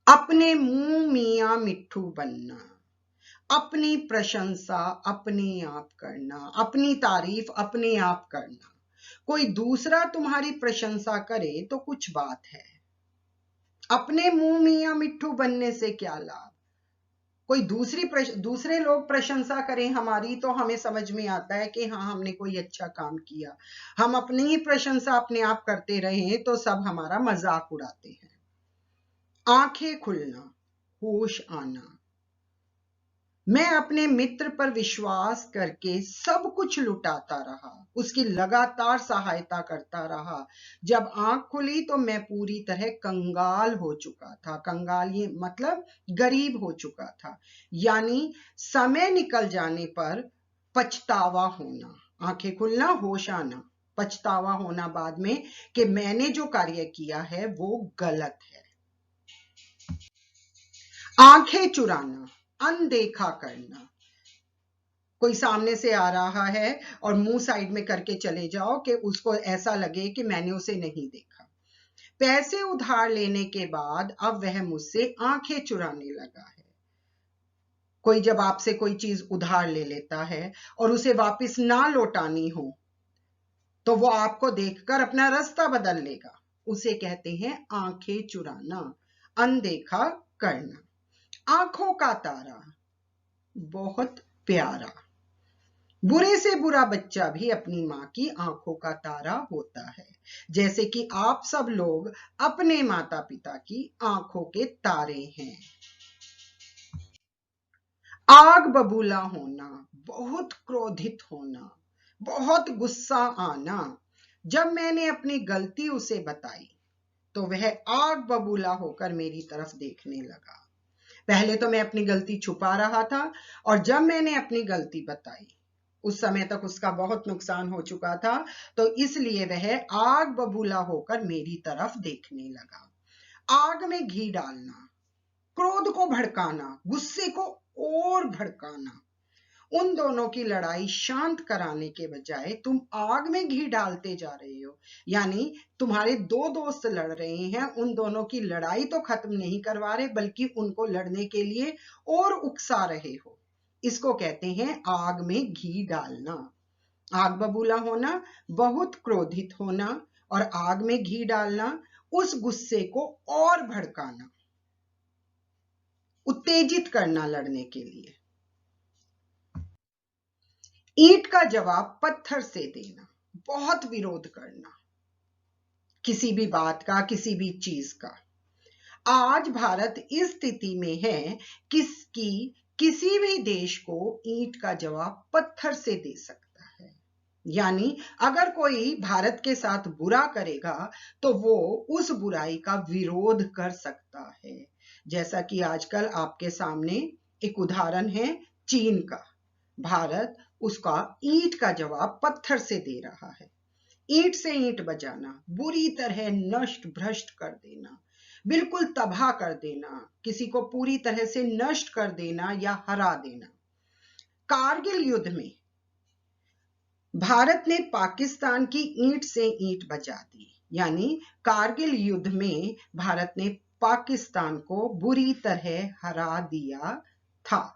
अपने मुंह मियां मिट्ठू बनना, अपनी प्रशंसा अपने आप करना, अपनी तारीफ अपने आप करना। कोई दूसरा तुम्हारी प्रशंसा करे तो कुछ बात है, अपने मुंह मियां मिट्ठू बनने से क्या लाभ। कोई दूसरे लोग प्रशंसा करें हमारी तो हमें समझ में आता है कि हाँ हमने कोई अच्छा काम किया। हम अपनी ही प्रशंसा अपने आप करते रहे तो सब हमारा मजाक उड़ाते हैं। आंखें खुलना, होश आना। मैं अपने मित्र पर विश्वास करके सब कुछ लुटाता रहा, उसकी लगातार सहायता करता रहा। जब आंख खुली तो मैं पूरी तरह कंगाल हो चुका था। कंगाल ये मतलब गरीब हो चुका था, यानी समय निकल जाने पर पछतावा होना। आंखें खुलना, होश आना, पछतावा होना बाद में कि मैंने जो कार्य किया है वो गलत है। आंखें चुराना, अनदेखा करना। कोई सामने से आ रहा है और मुंह साइड में करके चले जाओ कि उसको ऐसा लगे कि मैंने उसे नहीं देखा। पैसे उधार लेने के बाद अब वह मुझसे आंखें चुराने लगा है। कोई जब आपसे कोई चीज उधार ले लेता है और उसे वापस ना लौटानी हो तो वो आपको देखकर अपना रास्ता बदल लेगा। उसे कहते हैं आंखें चुराना, अनदेखा करना। आंखों का तारा, बहुत प्यारा। बुरे से बुरा बच्चा भी अपनी माँ की आंखों का तारा होता है, जैसे कि आप सब लोग अपने माता पिता की आंखों के तारे हैं। आग बबूला होना, बहुत क्रोधित होना, बहुत गुस्सा आना। जब मैंने अपनी गलती उसे बताई तो वह आग बबूला होकर मेरी तरफ देखने लगा। पहले तो मैं अपनी गलती छुपा रहा था और जब मैंने अपनी गलती बताई उस समय तक उसका बहुत नुकसान हो चुका था, तो इसलिए वह आग बबूला होकर मेरी तरफ देखने लगा। आग में घी डालना, क्रोध को भड़काना, गुस्से को और भड़काना। उन दोनों की लड़ाई शांत कराने के बजाय तुम आग में घी डालते जा रहे हो। यानी तुम्हारे दो दोस्त लड़ रहे हैं, उन दोनों की लड़ाई तो खत्म नहीं करवा रहे बल्कि उनको लड़ने के लिए और उकसा रहे हो। इसको कहते हैं आग में घी डालना। आग बबूला होना, बहुत क्रोधित होना और आग में घी डालना, उस गुस्से को और भड़काना, उत्तेजित करना लड़ने के लिए। ईंट का जवाब पत्थर से देना, बहुत विरोध करना किसी भी बात का, किसी भी चीज का। आज भारत इस स्थिति में है किसी भी देश को ईंट का जवाब पत्थर से दे सकता है। यानी अगर कोई भारत के साथ बुरा करेगा तो वो उस बुराई का विरोध कर सकता है। जैसा कि आजकल आपके सामने एक उदाहरण है चीन का। भारत उसका ईंट का जवाब पत्थर से दे रहा है। ईंट से ईंट बजाना, बुरी तरह नष्ट भ्रष्ट कर देना, बिल्कुल तबाह कर देना, किसी को पूरी तरह से नष्ट कर देना या हरा देना। कारगिल युद्ध में भारत ने पाकिस्तान की ईंट से ईंट बजा दी। यानी कारगिल युद्ध में भारत ने पाकिस्तान को बुरी तरह हरा दिया था।